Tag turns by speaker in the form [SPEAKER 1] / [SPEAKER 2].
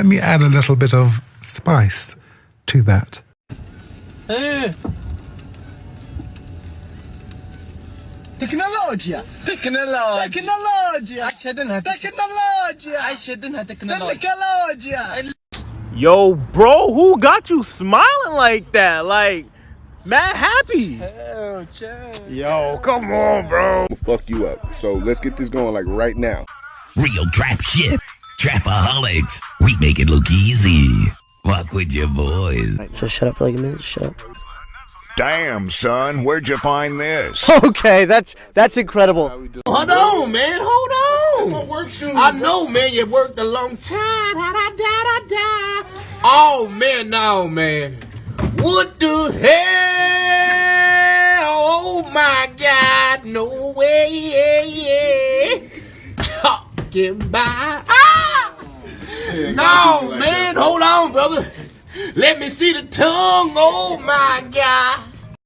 [SPEAKER 1] Let me add a little bit of spice to that.
[SPEAKER 2] تكنولوجيا
[SPEAKER 3] Yo, bro, who got you smiling like that? Like, mad happy. Yo, come on, bro.
[SPEAKER 4] Fuck you up. So let's get this going like right now.
[SPEAKER 5] Real trap shit. Trapaholics. We make it look easy. Fuck with your boys.
[SPEAKER 6] Just shut up for like a minute. Shut up.
[SPEAKER 7] Damn, son, where'd you find this?
[SPEAKER 8] Okay, that's incredible.
[SPEAKER 2] Hold on, man. Hold on. I know, man. You worked a long time. Oh, man. No, man. What the hell? Oh, my God. No way. Talking by. Ah! No, man. Hold on, brother. Let me see the tongue. Oh, my God.